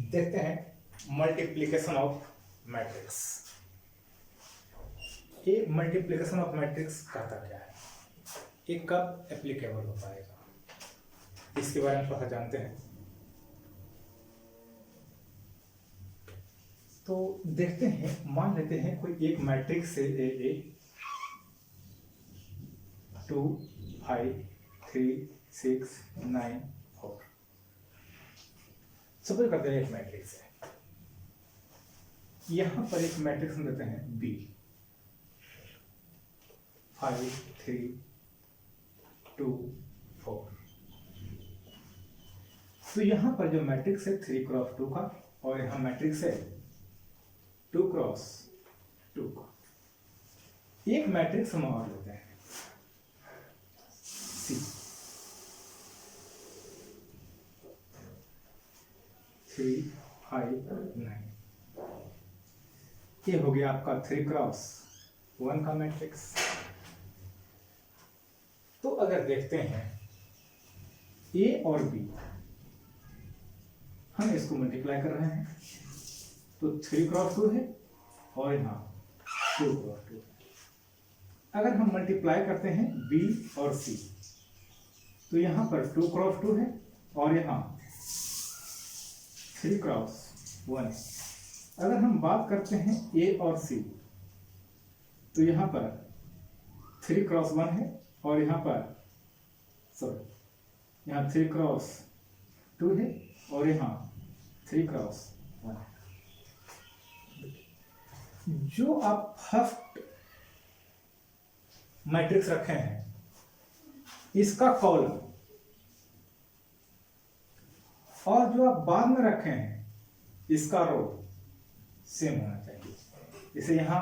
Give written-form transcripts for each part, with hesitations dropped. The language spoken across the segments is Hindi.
देखते हैं मल्टीप्लिकेशन ऑफ मैट्रिक्स। ये मल्टीप्लिकेशन ऑफ मैट्रिक्स कहता क्या है, ये कब एप्लीकेबल हो पाएगा, इसके बारे में थोड़ा जानते हैं। तो देखते हैं, मान लेते हैं कोई एक मैट्रिक्स है ए 2 5 3 6 9 4। सपोज करते हैं एक मैट्रिक्स है, यहां पर एक मैट्रिक्स हम देते हैं बी 5 3 2 4। तो यहां पर जो मैट्रिक्स है 3 क्रॉस 2 का, और यहां मैट्रिक्स है 2 क्रॉस 2 का। एक मैट्रिक्स हम और लेते हैं सी 3 5 9। ये हो गया आपका 3 क्रॉस 1 का मैट्रिक्स। तो अगर देखते हैं ए और बी, हम इसको मल्टीप्लाई कर रहे हैं, तो 3 क्रॉस 2 है और यहाँ 2 क्रॉस 2 है। अगर हम मल्टीप्लाई करते हैं बी और सी, तो यहाँ पर 2 क्रॉस 2 है और यहाँ 3 क्रॉस 1 है। अगर हम बात करते हैं ए और सी, तो यहाँ पर 3 क्रॉस 1 है और यहाँ पर यहाँ 3 क्रॉस 2 है और यहाँ 3 क्रॉस 1 है। जो आप फर्स्ट मैट्रिक्स रखे हैं, इसका कॉलम और जो आप बाद में रखे हैं, इसका रो सेम होना चाहिए। जैसे यहां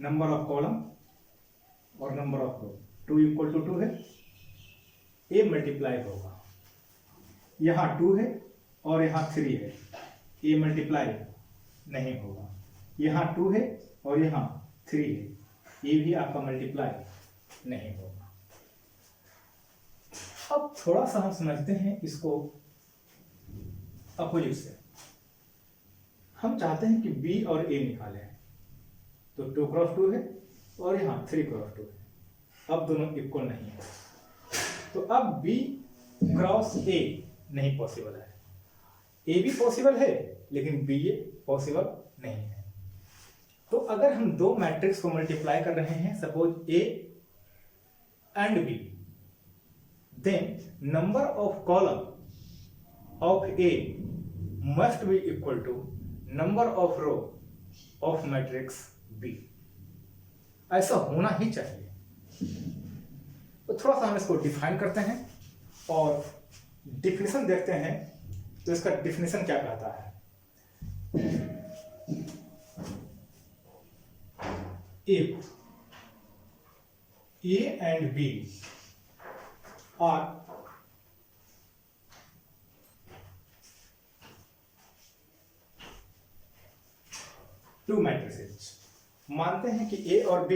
नंबर ऑफ कॉलम और number of row 2 equal to 2 है, ए मल्टीप्लाई होगा। यहां 2 है और यहां 3 है, ए मल्टीप्लाई नहीं होगा। यहां 2 है और यहां 3 है, ये भी आपका मल्टीप्लाई नहीं होगा। अब थोड़ा सा हम समझते हैं इसको अपोजिट से। हम चाहते हैं कि बी और ए निकालें, तो 2 क्रॉस 2 है और यहां 3 क्रॉस 2 है। अब दोनों इक्वल नहीं है, तो अब बी क्रॉस ए नहीं पॉसिबल है। ए भी पॉसिबल है लेकिन बी ए पॉसिबल नहीं है। तो अगर हम दो मैट्रिक्स को मल्टीप्लाई कर रहे हैं, suppose A and B, then number of column of A must be equal to number of row of matrix B. ऐसा होना ही चाहिए। तो थोड़ा सा हम इसको डिफाइन करते हैं और डिफिनेशन देखते हैं। तो इसका डिफिनेशन क्या कहता है, if A and B are two matrices, मानते हैं कि A और B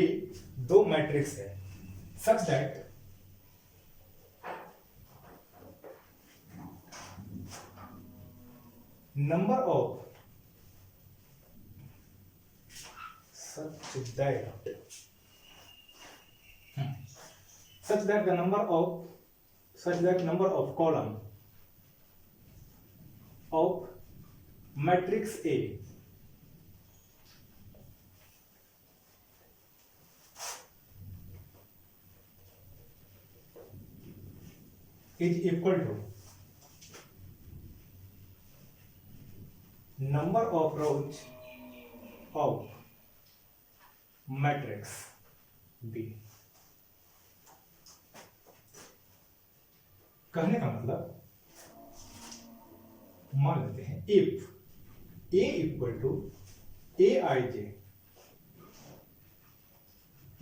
दो मैट्रिक्स है, such that number of such that number of column of matrix A is equal to number of rows of matrix B. कहने का मतलब, मान लेते हैं if A equal to A I J,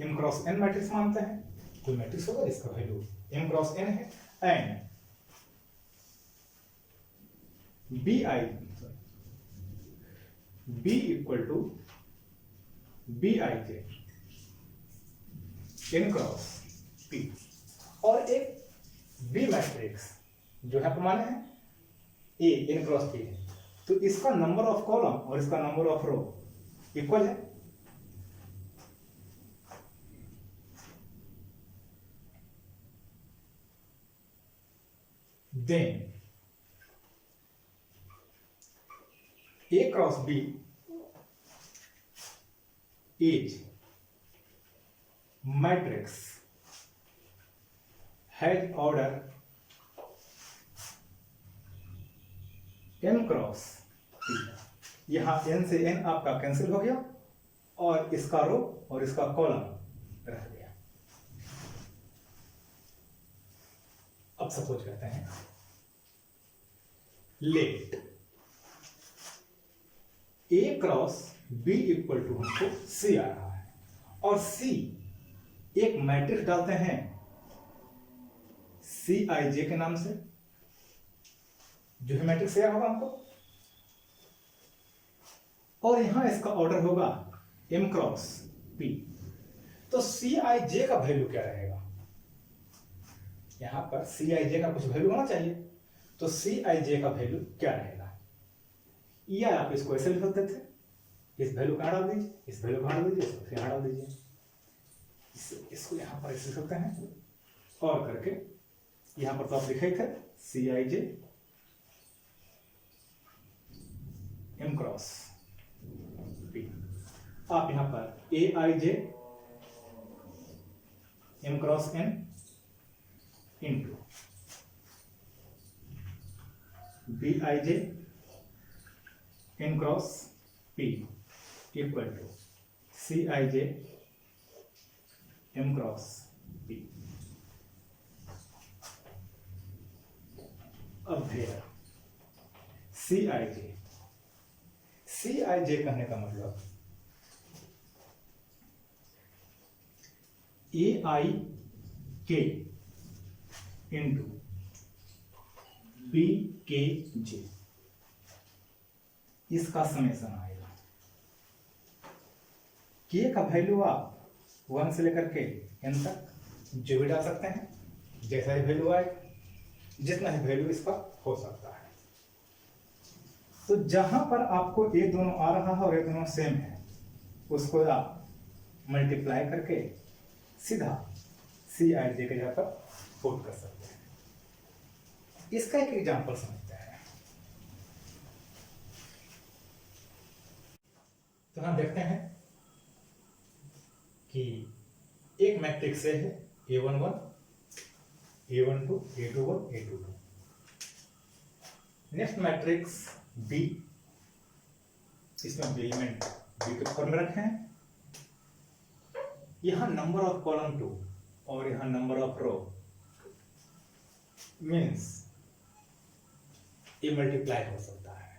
M cross N matrix मानते हैं, कोई मैट्रिक्स होगा जिसका वैल्यू एम क्रॉस एन है, and B I B equal to B I J N cross P, और एक बी मैट्रिक्स जो है माने है ए एन क्रॉस पी है, तो इसका नंबर ऑफ कॉलम और इसका नंबर ऑफ रो इक्वल है। Then A cross B is matrix has order n cross p। यहां n से n आपका कैंसिल हो गया और इसका रो और इसका कॉलम रह गया। अब सपोज कहते हैं let A cross B equal to हमको C आ रहा है और C एक मैट्रिक्स डालते हैं CIJ के नाम से, जो है मैट्रिक्स तैयार होगा हमको, और यहां इसका ऑर्डर होगा M क्रॉस P। तो CIJ का वैल्यू क्या रहेगा? यहां पर CIJ का कुछ वैल्यू होना चाहिए, तो CIJ का वैल्यू क्या रहेगा? या आप इसको ऐसे लिख सकते थे, इस वैल्यू का डाल दीजिए, इस वैल्यू का डाल दीजिए, इसको यहाँ डाल दीजिए, इसको यहाँ पर ऐसे लिख सकते हैं और करके यहाँ पर तो आप लिखे थे CIJ M क्रॉस P। आप यहाँ पर AIJ M cross N into BIJ N cross P equal to CIJ M cross P। अब फिर CIJ कहने का मतलब AIK इंटू BKJ, इसका समेशन आएगा। के का वैल्यू आप 1 से लेकर के n तक जो भी डाल सकते हैं, जैसा ही वैल्यू आए, जितना ही वैल्यू इसका हो सकता है। तो जहां पर आपको ये दोनों आ रहा है और ये दोनों सेम है, उसको आप मल्टीप्लाई करके सीधा CIJ के जगह पर पुट कर सकते हैं। इसका एक एग्जांपल समझते हैं। तो हम देखते हैं कि एक मैट्रिक्स से है A11, A12, A21, A22। Next matrix B, इसमें एलिमेंट B के फॉर्म में रखे हैं। यहां नंबर ऑफ कॉलम 2 और यहां नंबर ऑफ रो, मीन्स ये मल्टीप्लाई हो सकता है।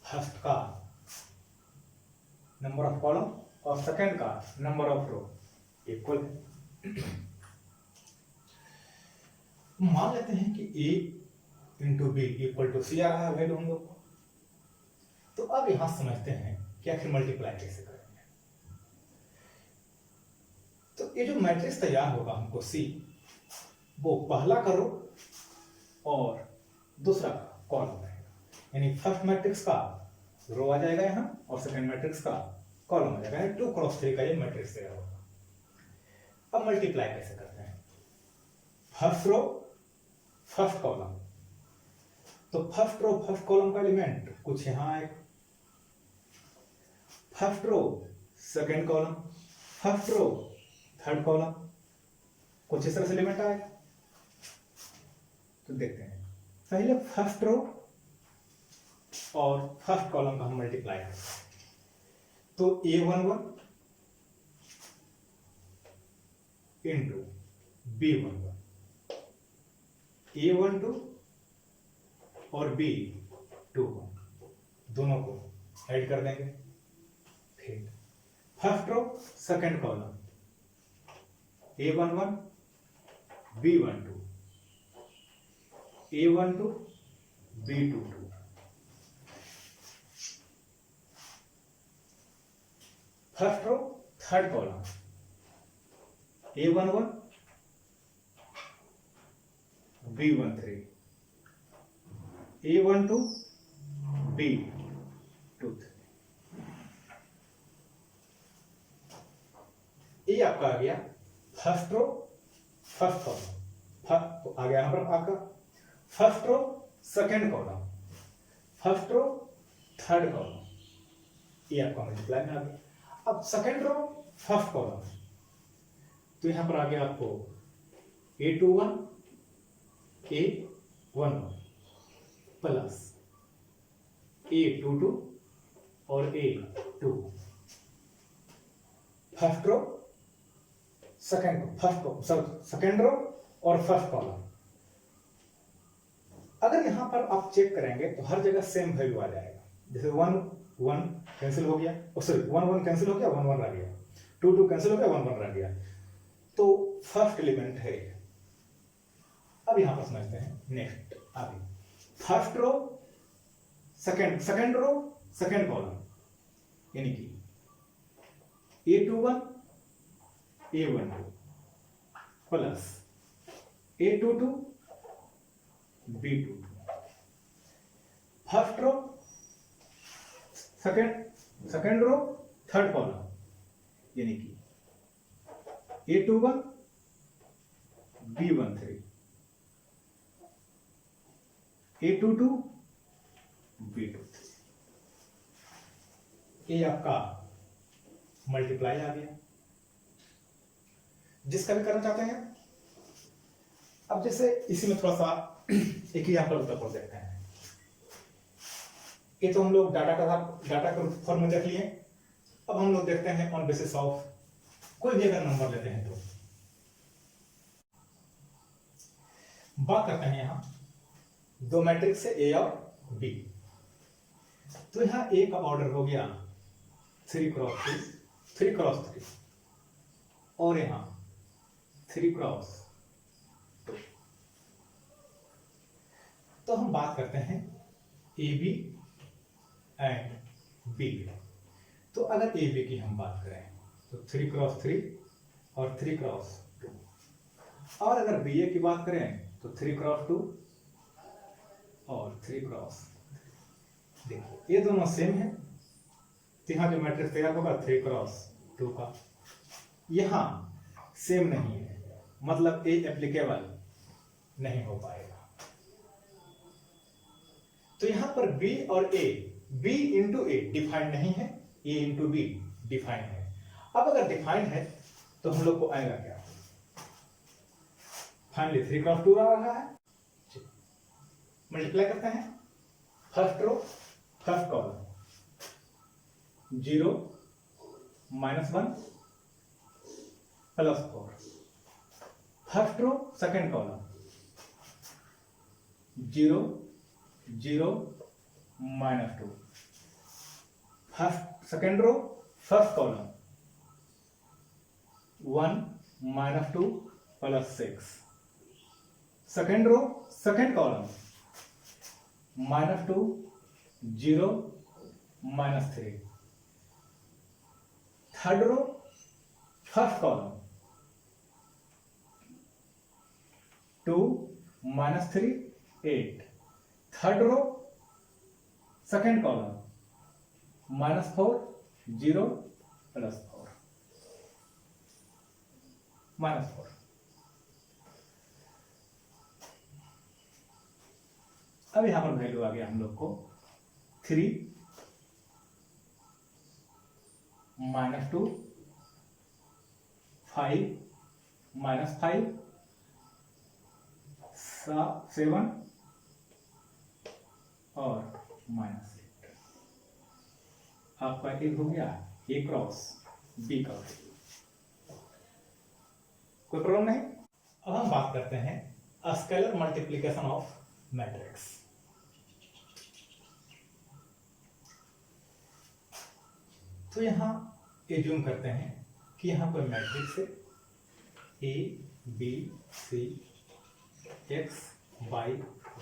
फर्स्ट का नंबर ऑफ कॉलम और सेकंड का नंबर ऑफ रो इक्वल है। मान लेते हैं कि A into B equal to C आ रहा है वैल्यू हम लोग को। तो अब यहां समझते हैं कि आखिर मल्टीप्लाई कैसे करेंगे। तो ये जो मैट्रिक्स तैयार होगा हमको C, वो पहला का रो और दूसरा का कॉलम रहेगा। यानी फर्स्ट मैट्रिक्स का रो आ जाएगा यहाँ और सेकंड मैट्रिक्स का कॉलम आ जाएगा। 2 क्रॉस 3 का ये मैट्रिक्स तैयार होगा। अब मल्टीप्लाई कैसे करते हैं? फर्स्ट रो फर्स्ट कॉलम, तो फर्स्ट रो फर्स्ट कॉलम का एलिमेंट कुछ यहां आएगा, first row second column, first row third column, कुछ इस तरह से एलिमेंट आएगा। तो देखते हैं, पहले फर्स्ट रो और फर्स्ट कॉलम का हम मल्टीप्लाई करते हैं। तो A11 इंटू B11, A12 और B21 दोनों को ऐड कर देंगे। फिर first row second column A11 B12, A12 B22, first row third column A11 B13, A12 B 2 3। ये आपका आ गया फर्स्ट रो फर्स्ट कॉलम, आ गया यहां पर आपका first row second column, first row third column, ये आपका मल्टीप्लाई में आ गया। अब सेकंड रो फर्स्ट कॉलम, तो यहां पर आ गया आपको A21 A11 प्लस A22 और A2, फर्स्ट रो सेकंड रो और फर्स्ट कॉलम। अगर यहां पर आप चेक करेंगे तो हर जगह सेम वैल्यू आ जाएगा। जैसे 1 1 कैंसिल हो गया, सॉरी 1 1 कैंसिल हो गया, 1 1 रह गया, 2 2 कैंसिल हो गया, 1 1 रह गया, तो फर्स्ट एलिमेंट है। अब यहां पर समझते हैं नेक्स्ट आगे, first row second row second column, यानी कि A21 A12 plus A22 B22, first row second row third column, यानी कि A21 B13 A22 B23, ये आपका मल्टीप्लाई आ गया जिसका भी करना चाहते हैं। अब जैसे इसी में थोड़ा सा एक ही यहां पर देखते हैं, ये तो हम लोग डाटा का फॉर्म में देख लिए। अब हम लोग देखते हैं ऑन बेसिस ऑफ कोई भी अगर नंबर लेते हैं तो बात करते हैं यहां दो मैट्रिक्स से A और B। तो यहां A का ऑर्डर हो गया 3 क्रॉस 3 और यहां 3 क्रॉस 2। तो हम बात करते हैं AB एंड B। तो अगर AB की हम बात करें तो 3 क्रॉस 3 और 3 क्रॉस 2, और अगर BA की बात करें तो 3 क्रॉस 2 और 3 क्रॉस। देखो ये दोनों सेम है, तो यहां जो मैट्रिक्स तैयार होगा 3 क्रॉस 2 का, यहां सेम नहीं है, मतलब ए एप्लीकेबल नहीं हो पाएगा। तो यहां पर B और A, B into A defined नहीं है, A इंटू B डिफाइंड है। अब अगर डिफाइंड है तो हम लोग को आएगा क्या, फाइनली 3 क्रॉस 2 आ रहा है। मल्टीप्लाई करते हैं, first row first column 0 -1 plus 4, first row second column 0 0 -2, first second row first column 1 -2 plus 6, second row second column -2 0 -3, third row first column 2 -3 8, third row second column -4 0 plus 4 -4। अब यहां पर वैल्यू आ गया हम लोग को 3 -2 5 -5 7 और -8। आपका एक हो गया A क्रॉस B का। कोई प्रॉब्लम नहीं। अब हम बात करते हैं स्केलर मल्टीप्लिकेशन ऑफ मैट्रिक्स। तो यहां एज्यूम करते हैं कि यहां पर मैट्रिक्स है A B C X Y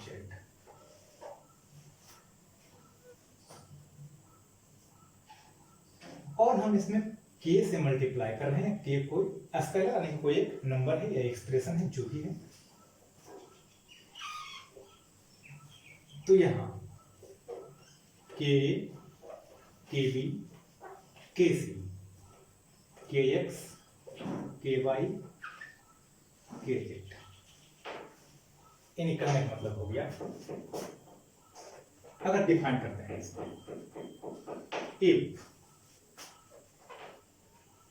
Z। और हम इसमें K से मल्टीप्लाई कर रहे हैं। K कोई स्केलर नहीं, कोई एक नंबर है या एक्सप्रेशन है, जो भी है। तो यहां के बी के सी के एक्स के वाई के जेड। इन्हीं करने का मतलब हो गया। अगर डिफाइन करते हैं इसको, if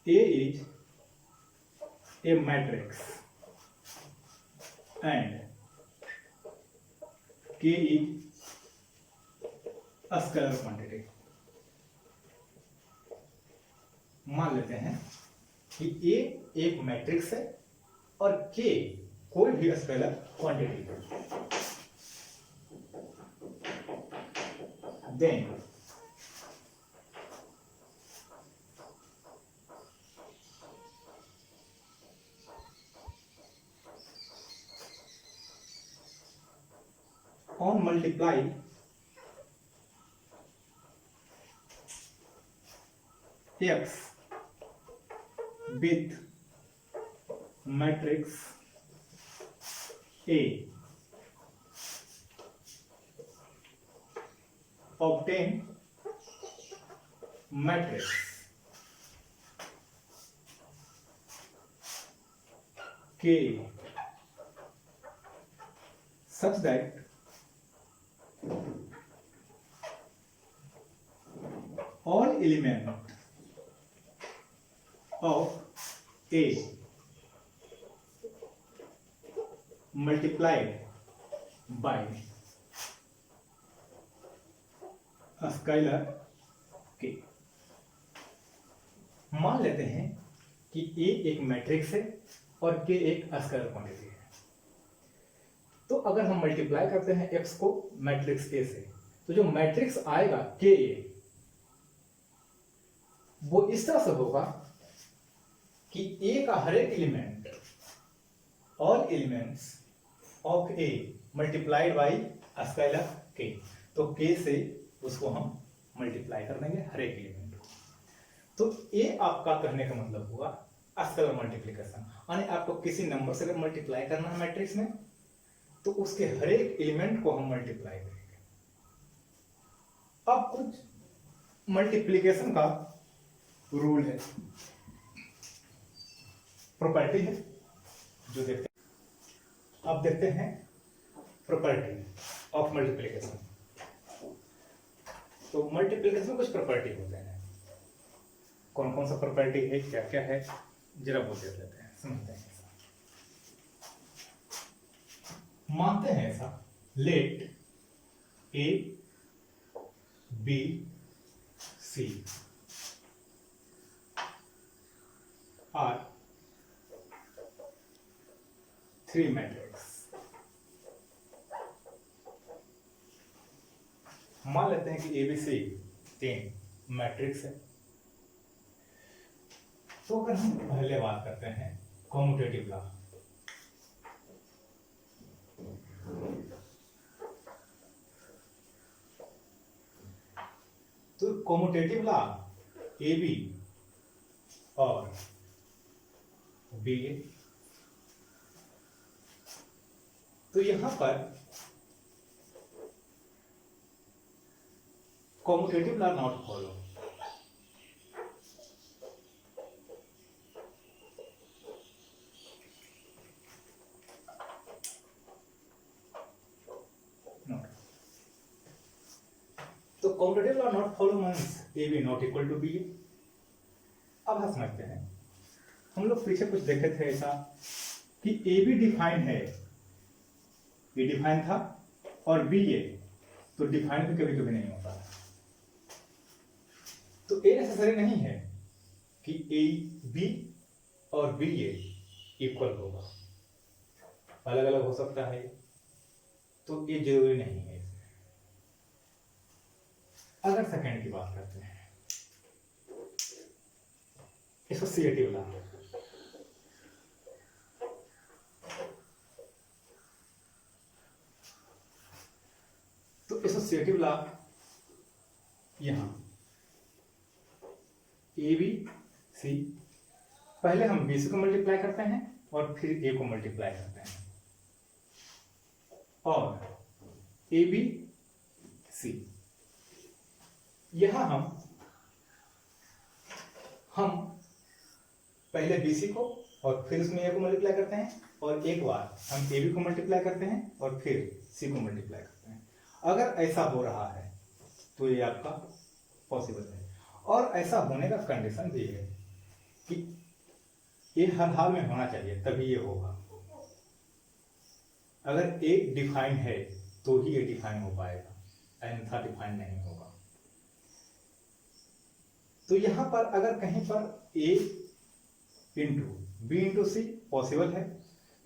A is a matrix and के इज अ स्केलर क्वांटिटी। मान लेते हैं कि ए एक मैट्रिक्स है और के कोई भी स्केलर क्वांटिटी है, then on multiply x with matrix A, obtain matrix K such that all element of A multiplied by a scalar K। मान लेते हैं कि A एक मैट्रिक्स है और K एक स्केलर क्वांटिटी है। तो अगर हम मल्टीप्लाई करते हैं x को मैट्रिक्स A से, तो जो मैट्रिक्स आएगा K वो इस तरह से होगा कि A का हर एक element, all elements of A multiplied by scalar K। तो K से उसको हम मल्टीप्लाई कर देंगे हर एक एलिमेंट को। तो A आपका कहने का मतलब हुआ स्केलर मल्टीप्लिकेशन, यानी आपको किसी नंबर से अगर मल्टीप्लाई करना है मैट्रिक्स में तो उसके हर एक एलिमेंट को हम मल्टीप्लाई करेंगे। अब कुछ मल्टीप्लिकेशन का रूल है, प्रॉपर्टी है जो देखते हैं। अब देखते हैं प्रॉपर्टी ऑफ मल्टीप्लिकेशन। तो मल्टीप्लिकेशन कुछ प्रॉपर्टी होते हैं, कौन कौन सा प्रॉपर्टी है, क्या क्या है, जरा वो देख लेते हैं, समझते हैं। मानते हैं ऐसा, let A B C are three matrix. मान लेते हैं कि एबीसी तीन मैट्रिक्स है। तो अगर हम पहले बात करते हैं कॉम्यूटेटिव लॉ, तो कॉम्यूटेटिव लॉ ए बी और बी ए, तो यहां पर कॉम्यूटेटिव लॉ नॉट फॉलो। तो commutative law not follow means A B not equal to B A. अब हम समझते हैं, हम लोग पीछे कुछ देखे थे ऐसा कि ए बी डिफाइन है, ये डिफाइन था, और बी ए तो डिफाइन भी कभी कभी नहीं होता। तो ए नेसेसरी नहीं है कि ए बी और बी ए इक्वल होगा, अलग अलग हो सकता है, तो ये जरूरी नहीं है। अगर सेकंड की बात करते हैं, एसोसिएटिव लॉ, तो एसोसिएटिव लॉ यहां ए बी सी, पहले हम बी सी को मल्टीप्लाई करते हैं और फिर ए को मल्टीप्लाई करते हैं, और ए बी सी यहां हम पहले BC को और फिर उसमें A को मल्टीप्लाई करते हैं, और एक बार हम AB को मल्टीप्लाई करते हैं और फिर C को मल्टीप्लाई करते हैं। अगर ऐसा हो रहा है तो ये आपका पॉसिबल है, और ऐसा होने का कंडीशन भी है कि ये हर हाल में होना चाहिए, तभी ये होगा। अगर A डिफाइन है तो ही ये डिफाइन हो पाएगा, अन्यथा डिफाइन नहीं होगा। तो यहां पर अगर कहीं पर A into B into C possible है,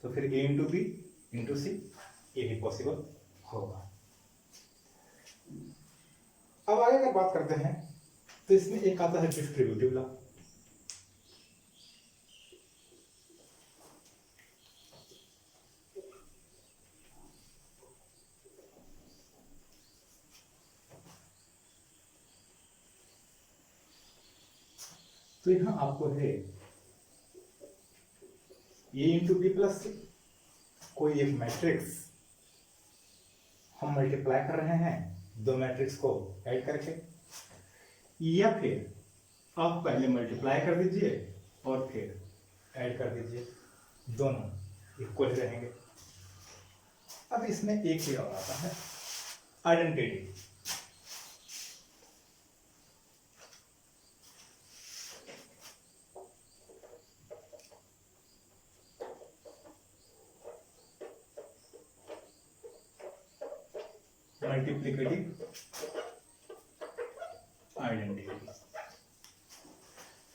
तो फिर A into B into C ये भी पॉसिबल होगा। अब आगे अगर बात करते हैं तो इसमें एक आता है डिस्ट्रीब्यूटिव लॉ। तो यहां आपको है A into B plus C, कोई एक मैट्रिक्स हम मल्टीप्लाई कर रहे हैं दो मैट्रिक्स को ऐड करके, या फिर आप पहले मल्टीप्लाई कर दीजिए और फिर ऐड कर दीजिए, दोनों इक्वल रहेंगे। अब इसमें एक ही और आता है आइडेंटिटी। Multiplicative identity.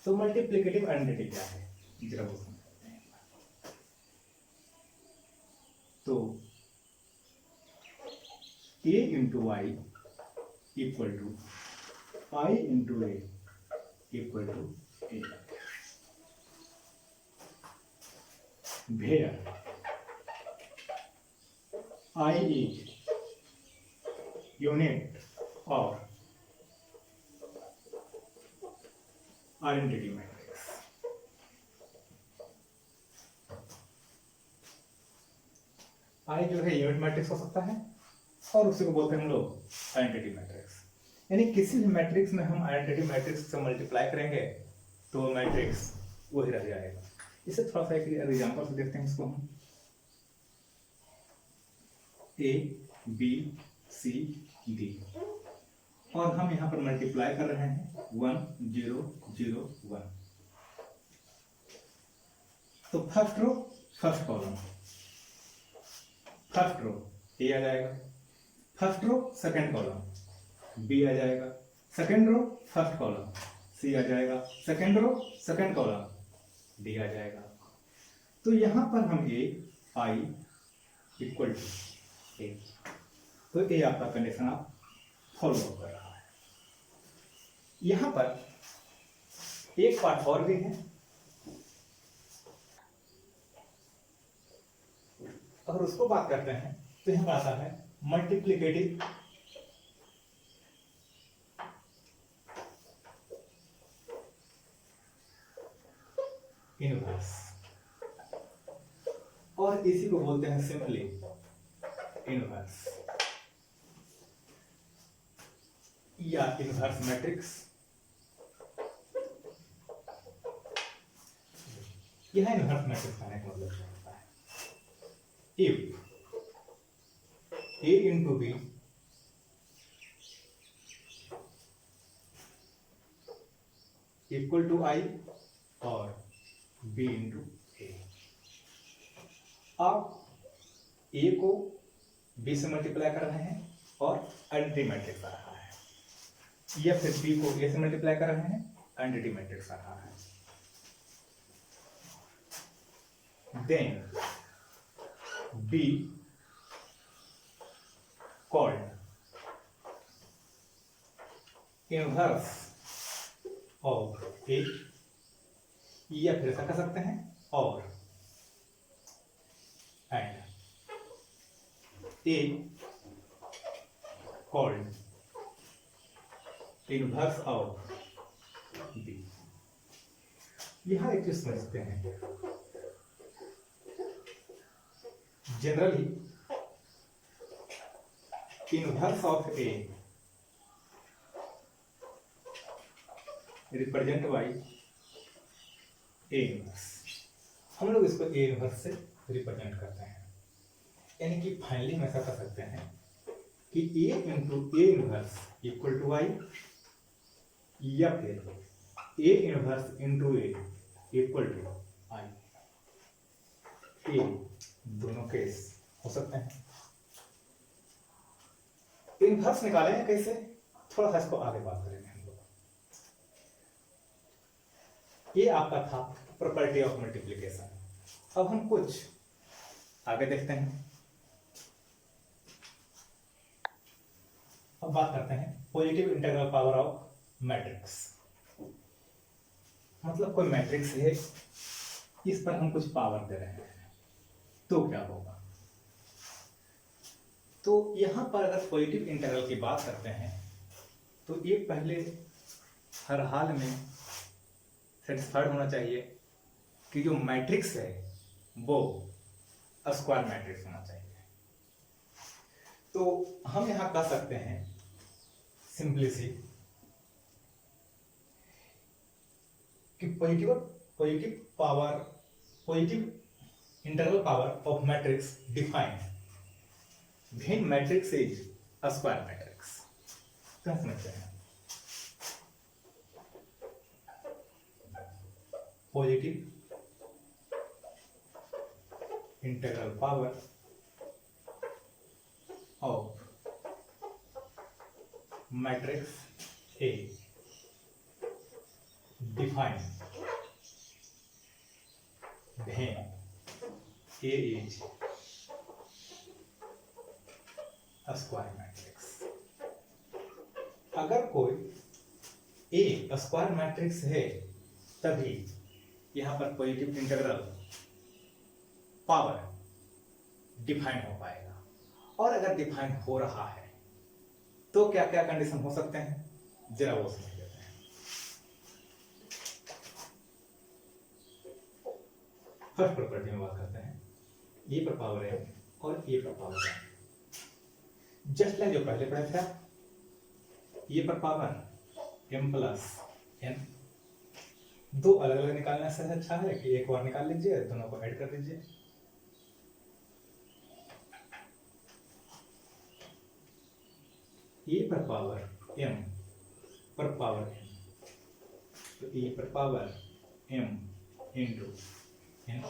तो मल्टीप्लिकेटिव आइडेंटिटी क्या है, जरा वो समझते हैं। तो A into I equal to I into A equal to A, where I is unit और आइडेंटिटी मैट्रिक्स। आई जो है यूनिट मैट्रिक्स हो सकता है, और उसी को बोलते हैं हम लोग आइडेंटिटी मैट्रिक्स। यानी किसी भी मैट्रिक्स में हम आइडेंटिटी मैट्रिक्स से मल्टीप्लाई करेंगे तो मैट्रिक्स वही रह जाएगा। इसे थोड़ा सा एक एग्जांपल से देखते हैं इसको हम। A B C D, और हम यहाँ पर मल्टीप्लाई कर रहे हैं 1 0 0 1। तो first row first column, first row A आ जाएगा, first row second column B आ जाएगा, second row first column C आ जाएगा, second row second column D आ जाएगा। तो यहां पर हम A I equal to A, तो ये आपका कंडीशन आप फॉलो कर रहा है। यहां पर एक पार्ट और भी है। अगर उसको बात करते हैं तो यहां आता है मल्टीप्लिकेटिव इनवर्स, और इसी को बोलते हैं सिंपली इनवर्स या इनवर्स मैट्रिक्स। यह इनवर्स मैट्रिक्स का मतलब क्या होता है? If A into B equal to I और B इंटू A, आप A को B से मल्टीप्लाई कर रहे हैं और आइडेंटिटी मैट्रिक्स आ रहा है, या फिर B को A से मल्टीप्लाई कर रहे हैं, आइडेंटिटी मैट्रिक्स आ रहा है। Then B called inverse of A, या फिर ऐसा कर सकते हैं और and A called inverse of B। यहां एक चीज समझते हैं, generally inverse of A represent by A inverse. हम लोग इसको ए इनवर्स से रिप्रेजेंट करते हैं, यानी कि फाइनली हम ऐसा कर सकते हैं कि A into A inverse equal to I, या फिर A inverse into A equal to I. ये दोनों केस हो सकते हैं। इनवर्स निकाले हैं कैसे, थोड़ा सा इसको आगे बात करेंगे हम लोग। ये आपका था प्रॉपर्टी ऑफ मल्टीप्लिकेशन। अब हम कुछ आगे देखते हैं। अब बात करते हैं positive integral power of matrix. मतलब कोई मैट्रिक्स है, इस पर हम कुछ पावर दे रहे हैं, तो क्या होगा। तो यहां पर अगर पॉजिटिव इंटीग्रल की बात करते हैं तो ये पहले हर हाल में सेटिस्फाइड होना चाहिए कि जो मैट्रिक्स है वो स्क्वायर मैट्रिक्स होना चाहिए। तो हम यहां कह सकते हैं सिंपली कि positive integral power of matrix defined when matrix is a square matrix। क्या समझते हैं? Positive integral power of matrix A defined when A is square matrix. अगर कोई ए स्क्वायर मैट्रिक्स है तभी यहां पर पॉजिटिव इंटीग्रल पावर डिफाइन हो पाएगा। और अगर डिफाइन हो रहा है तो क्या क्या कंडीशन हो सकते हैं, जरा वो समझ लेते हैं। फर्स्ट प्रॉपर्टी में बात करते हैं, ए पर पावर है और ए पर पावर है। जस्ट लाइक जो पहले पढ़ा था, ये पर पावर m प्लस n, दो अलग अलग निकालने से अच्छा है कि एक बार निकाल लीजिए, दोनों को ऐड कर दीजिए। ये पर पावर m पर पावर n, तो ये पर पावर m इंटू n।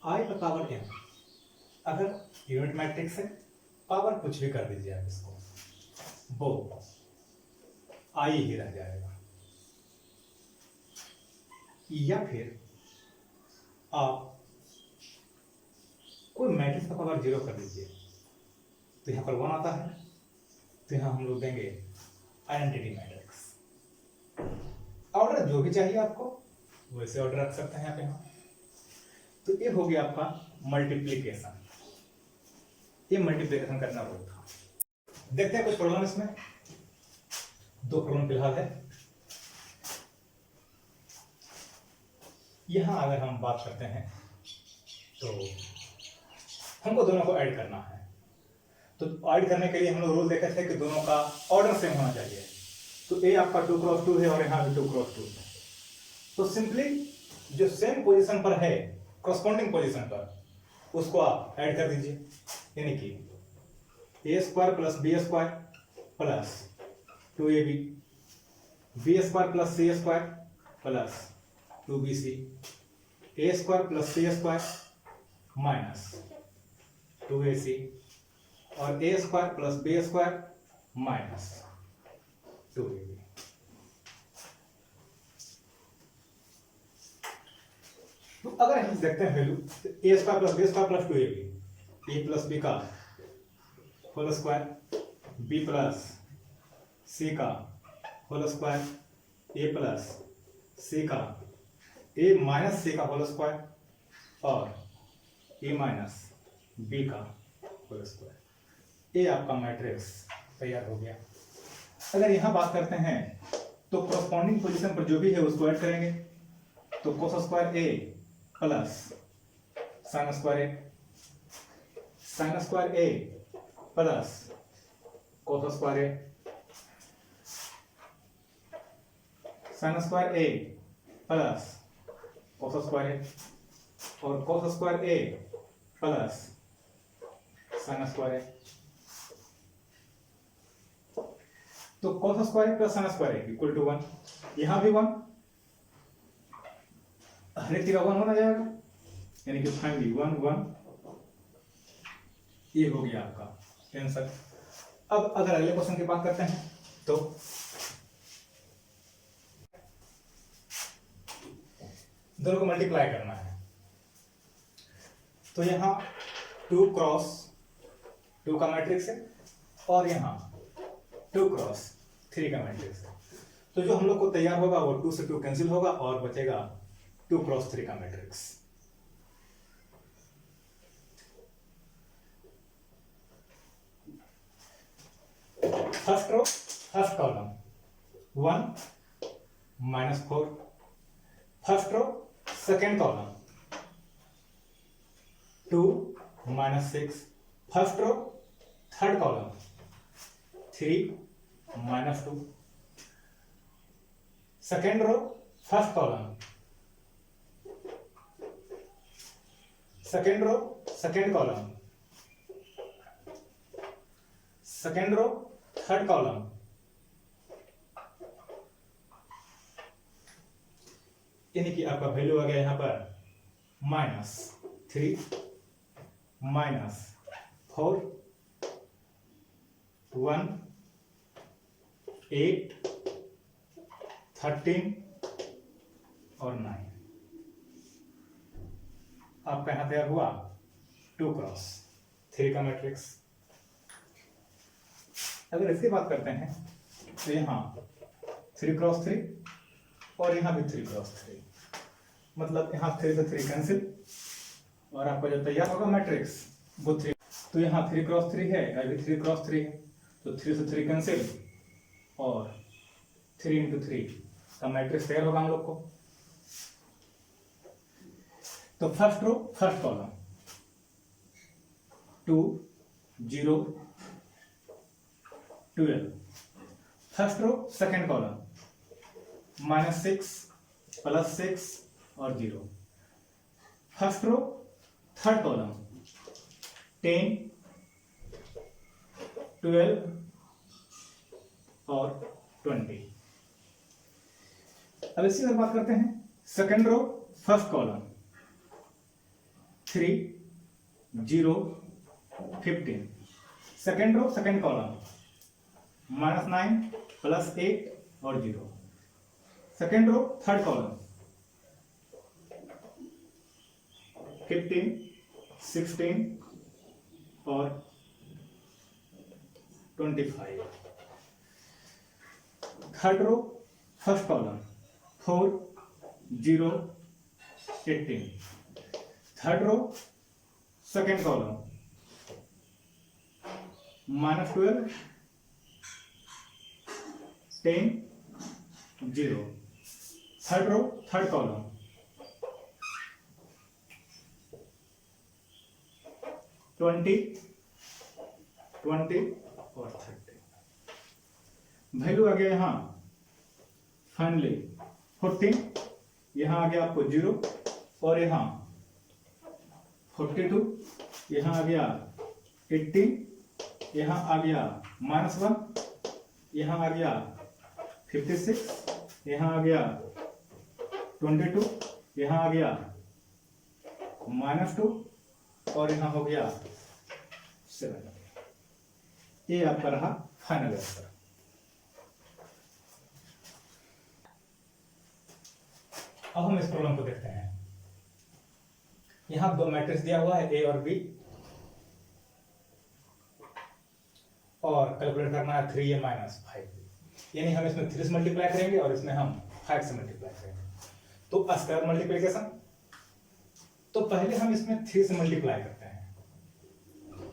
आई पर पावर m, अगर यूनिट मैट्रिक्स है पावर कुछ भी कर दीजिए आप इसको, वो आई ही रह जाएगा। या फिर आप कोई मैट्रिक्स का पावर 0 कर दीजिए, तो यहां पर 1 आता है, तो यहां हम लोग देंगे आइडेंटिटी मैट्रिक्स। ऑर्डर जो भी चाहिए आपको वैसे ऑर्डर रख सकते हैं आप यहां। तो ये हो गया आपका मल्टीप्लिकेशन। ये मल्टीप्लिकेशन करना बहुत था। देखते हैं कुछ प्रॉब्लम इसमें, दो प्रॉब्लम फिलहाल है। यहां अगर हम बात करते हैं तो हमको दोनों को ऐड करना है। तो ऐड करने के लिए हम लोग रूल देखे थे कि दोनों का ऑर्डर सेम होना चाहिए। तो ए आपका 2 क्रॉस 2 है और यहां भी 2 क्रॉस 2 है। तो सिंपली जो सेम पोजीशन पर है, कॉरस्पॉन्डिंग पोजीशन पर, उसको आप ऐड कर दीजिए, यानी कि A square plus B square plus 2ab, B square plus C square plus 2bc, A square plus C square minus 2ac, और A square plus B square minus 2ab। तो अगर हम देखते हैं value, A square plus B square plus 2ab, A plus B का whole square, B plus C का whole square, A plus C का, ए माइनस सी का होल स्क्वायर, और ए माइनस बी का होल स्क्वायर। ये आपका मैट्रिक्स तैयार हो गया। अगर यहां बात करते हैं तो कॉरस्पॉन्डिंग पोजीशन पर जो भी है उसको ऐड करेंगे। तो cos square A plus sine square A, sine square A plus cos square A, sine square A plus cos square A, और cos square A plus sine square A. तो cos square plus sine square A equal to 1, यहां भी 1, हर एक जगह 1 होना जाएगा, यानी कि फाइनली 1 1 ये हो गया आपका आंसर। अब अगर अगले क्वेश्चन की बात करते हैं तो दोनों को मल्टीप्लाई करना है, तो यहां 2 क्रॉस 2 का मैट्रिक्स है और यहां 2 क्रॉस 3 का मैट्रिक्स है। तो जो हम लोग को तैयार होगा वो 2 से 2 कैंसिल होगा और बचेगा 2 क्रॉस 3 का matrix. First row first column 1 -4, first row second column 2 -6, first row third column 3 -2, second row first column, second row second column, second row third column, यानी कि आपका वैल्यू आ गया यहां पर -3 -4 1 8 13 और 9। आपका यहां तैयार हुआ 2 क्रॉस 3 का मैट्रिक्स। अगर इसकी बात करते हैं तो यहां 3 क्रॉस 3 और यहां भी 3 क्रॉस 3, मतलब यहां 3 से 3 कैंसिल और आपका जो तैयार होगा मैट्रिक्स वो 3। तो यहां 3 क्रॉस 3 है, अभी 3 क्रॉस 3 है, तो 3 से 3 कैंसिल और 3 इंटू 3 का मैट्रिक्स तैयार होगा हम लोग को। तो first row first column 2 0 12, first row second column -6 +6 और 0, फर्स्ट रो थर्ड कॉलम 10 12 और 20। अब इसी पर बात करते हैं second row first column 3 0 15, second row second column -9 +8 और 0, सेकेंड रो थर्ड कॉलम 15 16 और 25, third row first column 4 0 18, third row second column -12 10 0, third row third column 20 20 और 30। वैल्यू आ गया यहां फाइनली 14, यहां आ गया आपको 0 और यहां 42, यहां आ गया 18, यहां आ गया -1, यहां आ गया 56, यहां आ गया 22, यहां आ गया -2 और यहां हो गया 7। ये आपका रहा फाइनल आंसर। अब हम इस प्रॉब्लम को देखते हैं। यहां 2 मैट्रिक्स दिया हुआ है, ए और बी, और कैलकुलेट करना है 3a - 5, यानी हम इसमें 3 से मल्टीप्लाई करेंगे और इसमें हम 5 से मल्टीप्लाई करेंगे। तो स्क्वायर मल्टीप्लिकेशन, तो पहले हम इसमें 3 से मल्टीप्लाई करते हैं,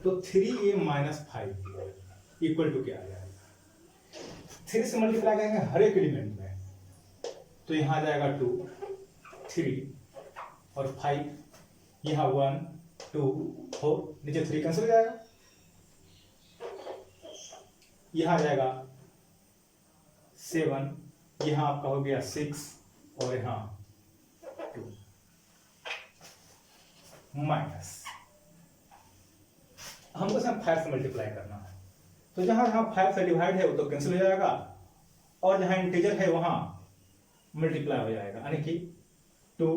तो 3a - 5 इक्वल टू क्या आ जाएगा? 3 से मल्टीप्लाई करेंगे हर एक एलिमेंट में, तो यहां आ जाएगा 2, 3 और 5, यहाँ 1 2 4, नीचे 3 कैंसिल हो जाएगा, यहाँ आ जाएगा 7, यहाँ आपका हो गया 6 और यहाँ 2 माइनस, हमको सिर्फ 5 से मल्टीप्लाई करना है, तो जहां जहां 5 से डिवाइड है वो तो कैंसिल हो जाएगा, और जहां इंटीजर है वहां मल्टीप्लाई हो जाएगा, यानी कि 2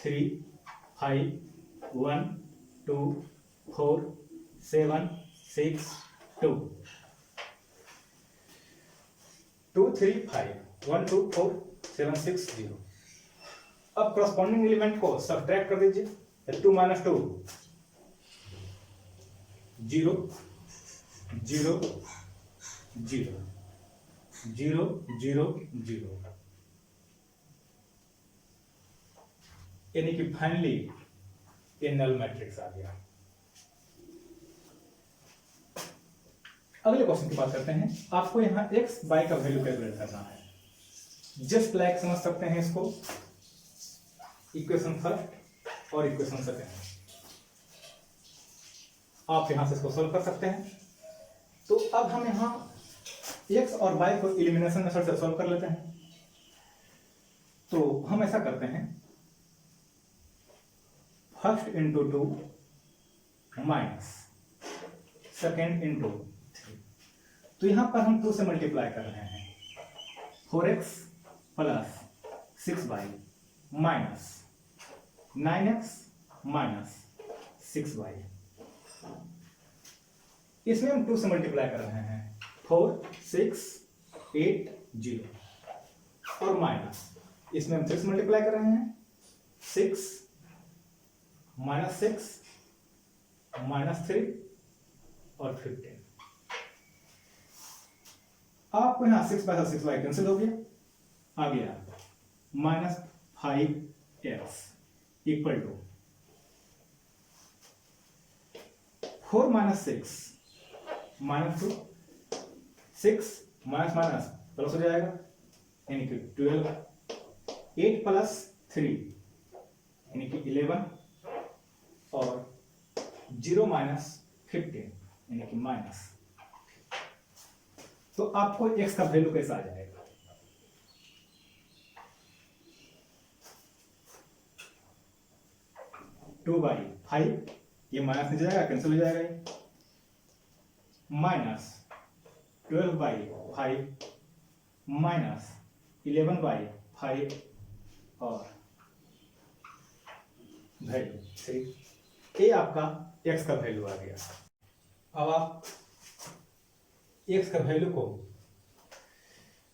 3 5 1 2 4 7 6 2 2 3 5 1 2 4 7 6 0। अब करस्पॉन्डिंग एलिमेंट को सब्ट्रैक्ट कर दीजिए, 2 - 2 0 0 0 0 0 0, यानी कि फाइनली ये नल मैट्रिक्स आ गया। अगले क्वेश्चन की बात करते हैं, आपको यहाँ x y का वैल्यू कैलकुलेट करना है। जस्ट लाइक समझ सकते हैं इसको, इक्वेशन फर्स्ट और इक्वेशन सेकंड, आप यहां से इसको सॉल्व कर सकते हैं। तो अब हम यहां x और y को एलिमिनेशन मेथड से सॉल्व कर लेते हैं। तो हम ऐसा करते हैं, first into 2 minus second into 3, तो यहां पर हम 2 से मल्टीप्लाई कर रहे हैं, 4x plus 6y minus 9x minus 6y, इसमें हम 2 से मल्टीप्लाई कर रहे हैं, 4 6 8 0, और माइनस इसमें हम 3 से मल्टीप्लाई कर रहे हैं, 6 माइनस 6 माइनस 3 और 15। आपको यहां 6 बाय 6y कैंसिल हो गया, आ गया -5x equal to 4 minus 6 minus 2, 6 minus minus plus हो जाएगा, यानी कि 12, 8 प्लस 3 यानी कि 11, और 0 माइनस 15 यानी कि माइनस। तो आपको x का वैल्यू कैसा आ जाएगा, टू बाई 5, ये माइनस नहीं जाएगा, कैंसिल हो जाएगा, ये माइनस 12 बाई 5 माइनस 11 बाई 5 और वैल्यू 3, ये आपका x का वैल्यू आ गया। अब आप x का वैल्यू को,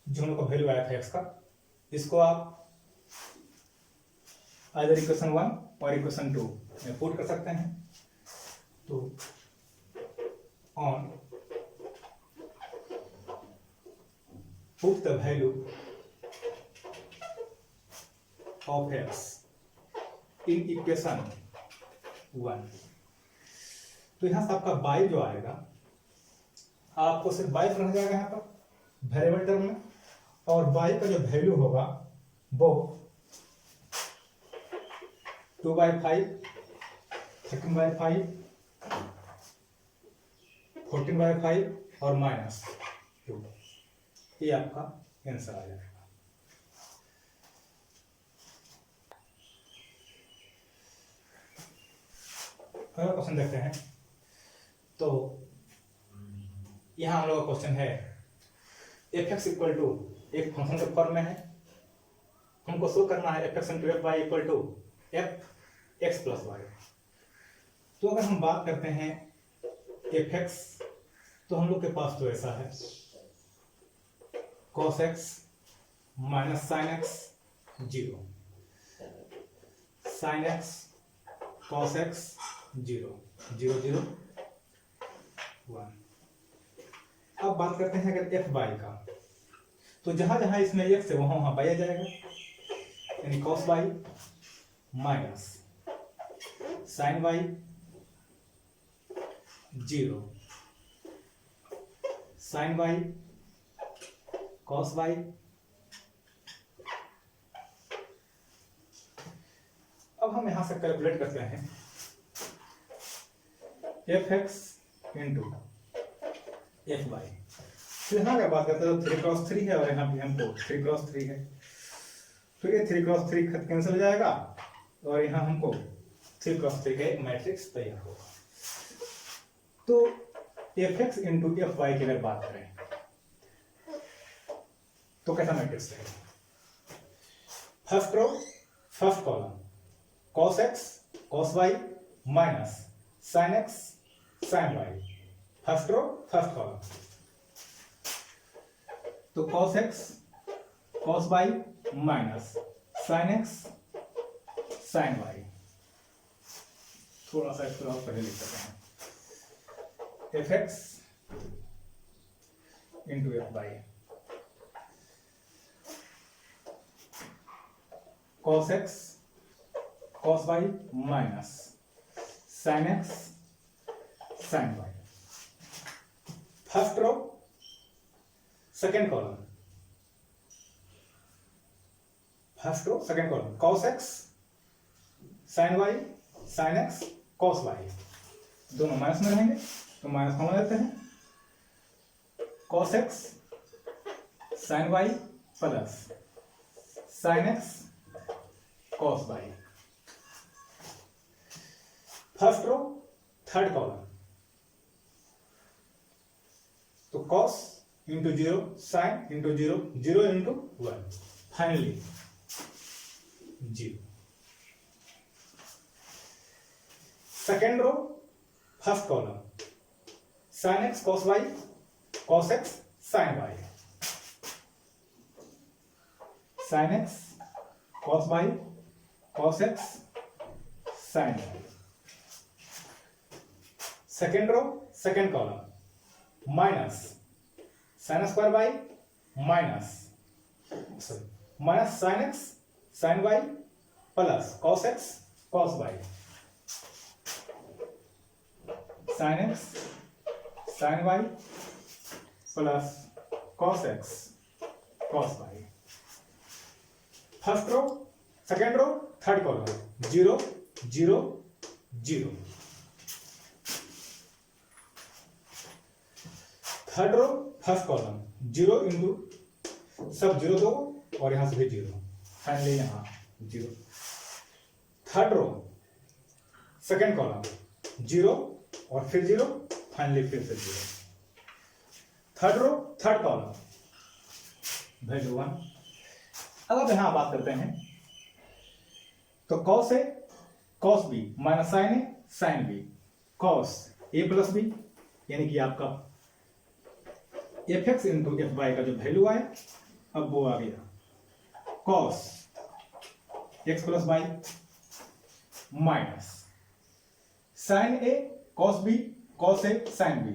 जो हम लोग का वैल्यू आया था x का, इसको आप आइदर इक्वेशन 1 और इक्वेशन 2 में पुट कर सकते हैं। तो on put the value of x in equation 1, तो यहां से आपका बाई जो आएगा, आपको सिर्फ बाई रखा जाएगा यहाँ पर वेरिएबल टर्म में, और बाई का जो वैल्यू होगा वो 2 बाई 5, 13 बाई 5, 14 बाई 5 और माइनस 2, ये आपका आंसर आ जाएगा। अगला क्वेश्चन देखते हैं। तो यहां हम लोग का क्वेश्चन है, f(x) इक्वल टू एक फंक्शन के फॉर्म में है, हमको शो करना है f(x) into f(y) equal to f(x plus y)। तो अगर हम बात करते हैं f(x), तो हम लोग के पास तो ऐसा है, cos x minus sin x 0, sin x cos x 0 0 0 1। अब बात करते हैं अगर f y का, तो जहां जहां इसमें x है वहां वहां y आ जाएगा, यानी cos y minus sin y 0, sin y cos y अब हम यहां से कैलकुलेट करते हैं F X into F Y. तो यहाँ क्या बात करते हैं, 3x3 है और यहाँ पे हमको 3x3 है, तो ये 3x3 कैंसिल हो जाएगा और यहाँ हमको 3x3 का एक मैट्रिक्स तैयार होगा। तो F X into F Y की अगर बात करें तो कैसा मैट्रिक्स रहेगा? First row first column cos x cos y minus sin x sin y, first row first column. तो cos x cos y minus sin x sin y, थोड़ा सा इसको और पहले लिख सकते हैं, F X into F Y, cos x cos y minus sin x sin y, first row second column, first row second column cos x sin y sin x cos y, दोनों माइनस में रहेंगे तो माइनस कॉमन लेते हैं, cos x sin y plus sin x cos y, first row third column, तो cos into 0 sine into 0 0 into 1, finally 0। Second row first column sin x cos y cos x sin y, sin x cos y cos x sin y, second row second column minus sin square y minus minus sin x sin y plus cos x cos y, sin x sin y plus cos x cos y, first row second row third column 0 0 0, third row first column 0 into सब 0 दो और यहां से भी 0, फाइनली यहां 0, थर्ड रो सेकेंड कॉलम 0 और फिर 0, फाइनली फिर से 0, third row third column value 1। अब यहां बात करते हैं तो cos a cos b minus sin a sin b cos a plus b, यानी कि आपका F X into F Y का जो वैल्यू आया अब वो आ गया cos x plus Y minus sin a cos b cos a sin b,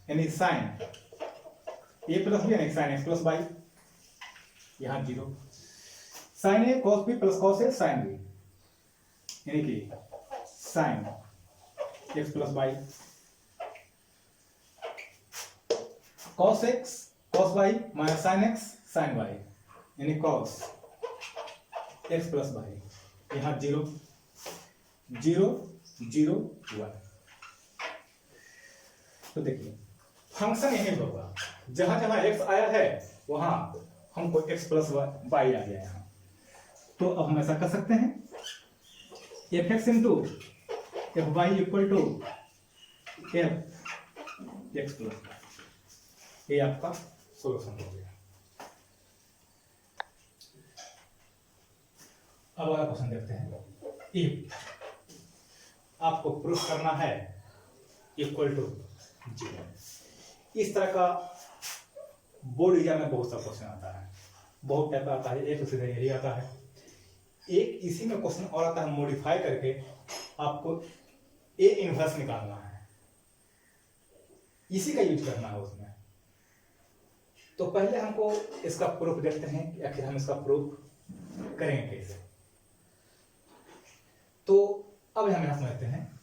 यानी sin a प्लस b यानी sin x प्लस वाई, यहां 0, sin a cos b plus cos a sin b, यानी कि sin x plus Y, cos x cos y minus sin x sin y, यानी cos x प्लस y, यहां 0 0 0 1। तो देखिए फंक्शन यही होगा, जहां जहां x आया है वहां हमको x प्लस y आ गया यहां। तो अब हम ऐसा कर सकते हैं F X into F Y equal to F X plus Y, ये आपका सोल्यूशन हो गया। अब अगला क्वेश्चन देखते हैं, इफ आपको प्रूफ करना है इक्वल टू 0, इस तरह का बोर्ड एग्जाम में बहुत सा क्वेश्चन आता है, बहुत टाइप का आता है, एक तो सीधा यही आता है, एक इसी में क्वेश्चन और आता है मॉडिफाई करके आपको ए इनवर्स निकालना है, इसी का यूज करना है उसमें। तो पहले हमको इसका प्रूफ देखते हैं कि आखिर हम इसका प्रूफ करेंगे कैसे। तो अब हम यहां समझते हैं,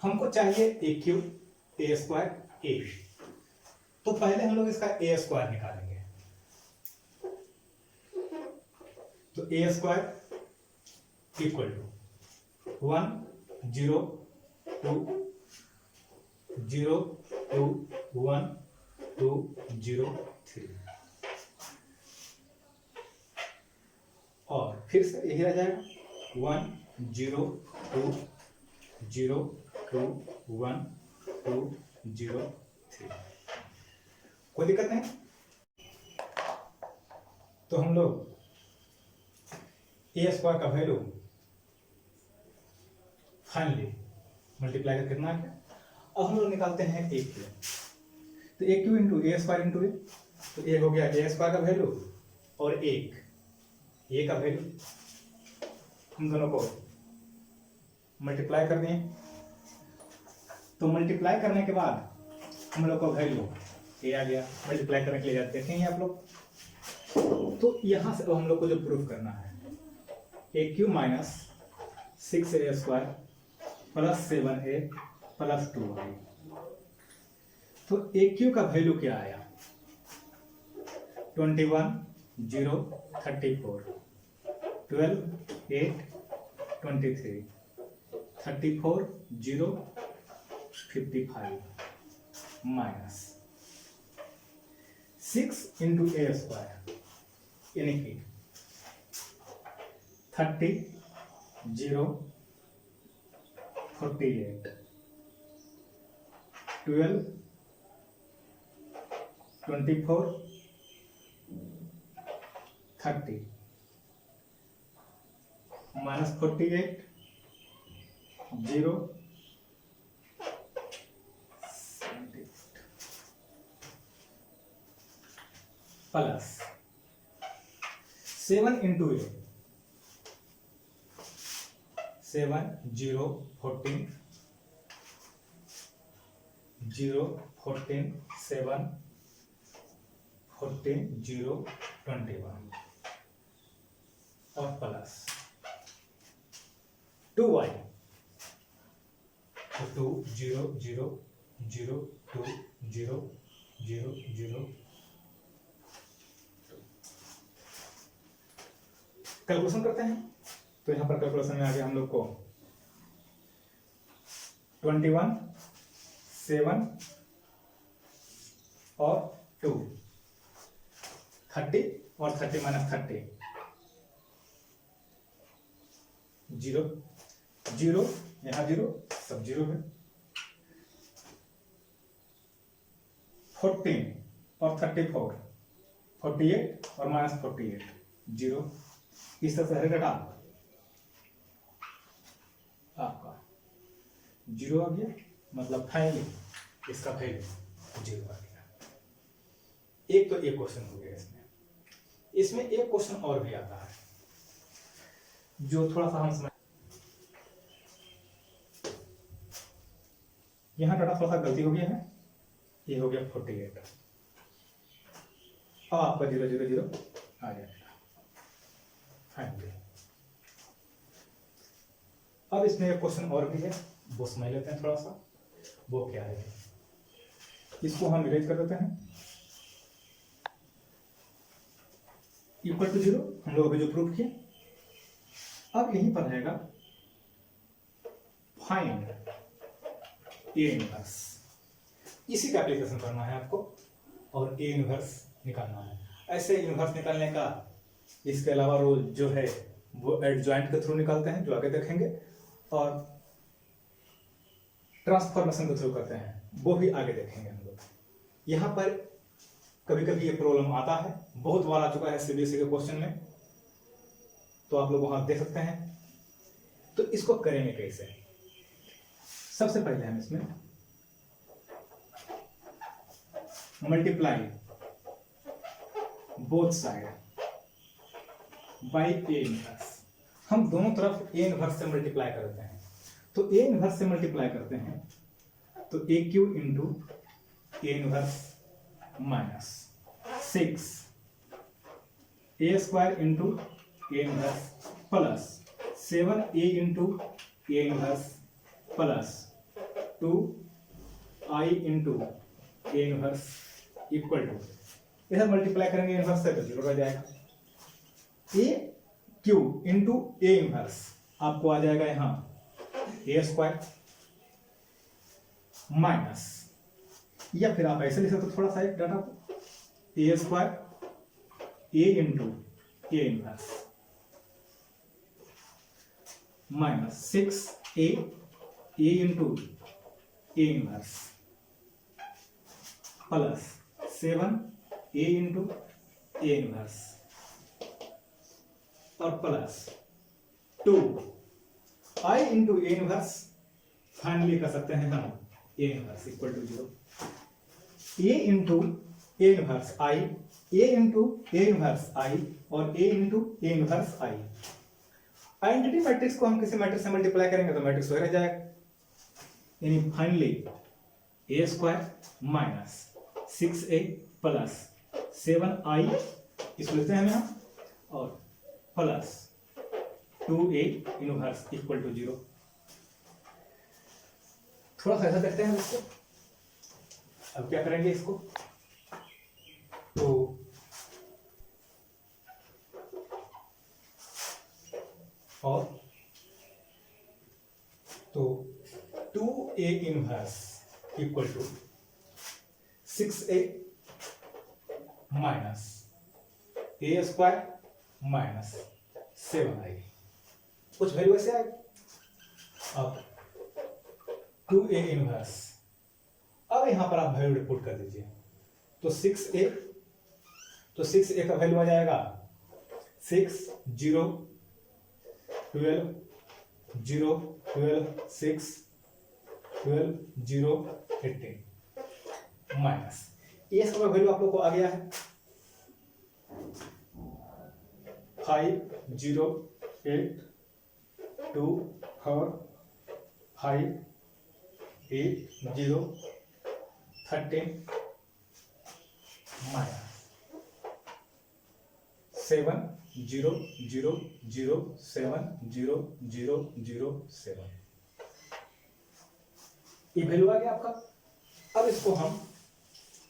हमको चाहिए ए क्यूब ए स्क्वायर ए, तो पहले हम लोग इसका ए स्क्वायर निकालेंगे। तो ए स्क्वायर इक्वल टू 1 0 2 0 2 1 2 0 3 और फिर से यही रह जाएगा 1 0 2 0 2 1 2 0 3। कोई दिक्कत नहीं? तो हम लोग ए स्क्वायर का वैल्यू फाइनली मल्टीप्लाई कर कितना है, अब हम लोग निकालते हैं ए क्यू। तो A cube into A square into ए, तो ए हो गया ए स्क्वायर का वैल्यू और एक ए का वैल्यू, हम दोनों को मल्टीप्लाई कर दें। तो मल्टीप्लाई करने के बाद हम लोग का वैल्यू ए आ गया। मल्टीप्लाई करने के लिए देखेंगे आप लोग। तो यहां से अब हम लोग को जो प्रूफ करना है, A cube minus 6a square plus 7a plus 2y। तो ए क्यू का वैल्यू क्या आया? 21 0 34 12 8 23 34 0 55 माइनस 6 इंटू ए स्क्वायर यानी कि 30 0 48 12 24 30 माइनस 48 0 प्लस 7 इंटू ए 7 0 14 0 14 7 14 0 21 और प्लस 2y, तो 2 0 0 0 2 0 0 0 कैलकुलेशन करते हैं। तो यहां पर कैलकुलेशन में आ गया हम लोग को 21 7 और 2 30 और 30 माइनस 30 0 0 यहां 0 सब 0 है। 14 और 34 48 और माइनस 48 0। इस तरह से हर घटा आपका 0 आ गया, मतलब फाइनली इसका वैल्यू 0 आ गया। एक तो एक क्वेश्चन हो गया इसमें एक क्वेश्चन और भी आता है जो थोड़ा सा हम समझ, यहां डाटा थोड़ा सा गलती हो गया है, ये हो गया 48। अब आपका 0 0 0 आ जाएगा फाइनली। अब इसमें एक क्वेश्चन और भी है, वो समझ लेते हैं थोड़ा सा। वो क्या है, इसको हम इरेज कर देते हैं। इक्वल टू 0 हम लोग अभी जो प्रूफ किए। अब यहीं पर रहेगा फाइंड ए इनवर्स। इसी का एप्लीकेशन करना है आपको और ए इनवर्स निकालना है। ऐसे इनवर्स निकालने का इसके अलावा रोल जो है वो एडजॉइंट के थ्रू निकालते हैं, जो आगे देखेंगे, और ट्रांसफॉर्मेशन के थ्रू करते हैं, वो भी आगे देखेंगे हम लोग। यहाँ पर कभी कभी ये प्रॉब्लम आता है, बहुत बार आ चुका है सीबीएसई के क्वेश्चन में, तो आप लोग वहां देख सकते हैं। तो इसको करेंगे कैसे? सबसे पहले हम इसमें multiply both side by A inverse. हम दोनों तरफ ए इनवर्स से मल्टीप्लाई करते हैं। तो ए इनवर्स से मल्टीप्लाई करते हैं तो A cube into A inverse minus 6 A square into A inverse plus 7 A into A inverse plus 2 I into A inverse equal to, इधर मल्टीप्लाई करेंगे इनवर्स से तो 0 रह जाएगा। A cube into A inverse आपको आ जाएगा यहाँ ए स्क्वायर माइनस, या फिर आप ऐसे लिख सकते हो थोड़ा सा एक डाटा को, A square A into A inverse minus 6a A into A inverse plus 7a into A inverse और plus 2i into A inverse, finally कर सकते हैं हम A inverse equal to 0, A into A inverse I, A into A inverse I और A into A inverse I. Identity matrix को हम किसी मैट्रिक्स से मल्टीप्लाई करेंगे तो मैट्रिक्स वही रह जाएगा, यानी finally A square minus 6a plus 7i इसको लिखते हैं हम यहाँ, और plus 2a inverse equal to 0। थोड़ा सा ऐसा देखते हैं इसको, अब क्या करेंगे इसको, तो और तो 2a inverse equal to 6a minus a square minus 7i, कुछ वैल्यू ऐसे आएगा। अब 2a इनवर्स, अब यहां पर आप वैल्यू पुट कर दीजिए, तो 6a, तो 6a का वैल्यू आ जाएगा 6 0 12 0 12 6 12 0 18 माइनस ए का वैल्यू आप लोग को आ गया है 5 0 8 2 4 5 8 0 13 माइनस 7 0 0 0 7 0 0 0 7, ये वैल्यू आ गया आपका। अब इसको हम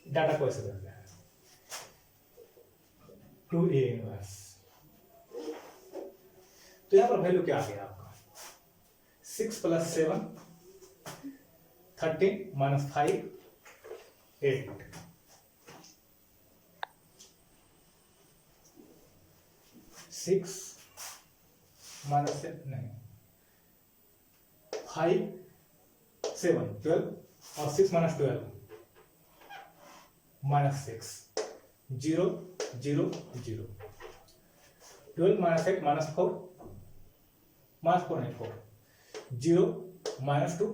डाटा को ऐसे करते हैं, 2a इनवर्स, तो यहां पर वैल्यू क्या आ गया आपका 6 प्लस 7 13 माइनस 5 8, 6 माइनस नहीं 5 7 12 और 6 माइनस 12 माइनस 6 0 0 0 12 माइनस 8 माइनस 4 नहीं 4 0 minus 2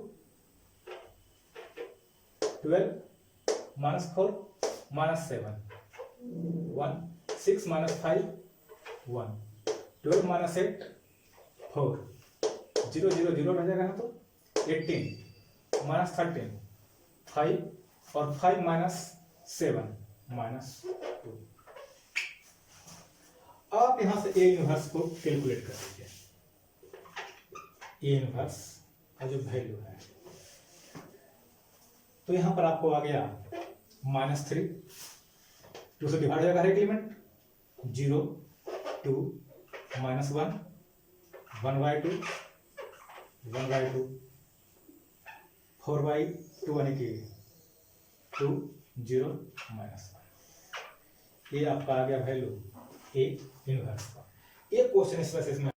12 minus 4 minus 7 1 6 minus 5 1 12 minus 8 4 0 0 0 रह जाएगा तो 18 माइनस 13 5 और 5 माइनस 7 माइनस 2। आप यहां से ए इनवर्स को कैलकुलेट कर लीजिए, ए इनवर्स का जो वैल्यू है, तो यहां पर आपको आ गया -3, 2 से डिवाइड हो जाएगा हर एक एलिमेंट, 0 2 -1 1/2 1/2 4/2 यानी कि 2 0 -1, ये आपका आ गया वैल्यू ए इनवर्स का। एक क्वेश्चन इस वजह से इसमें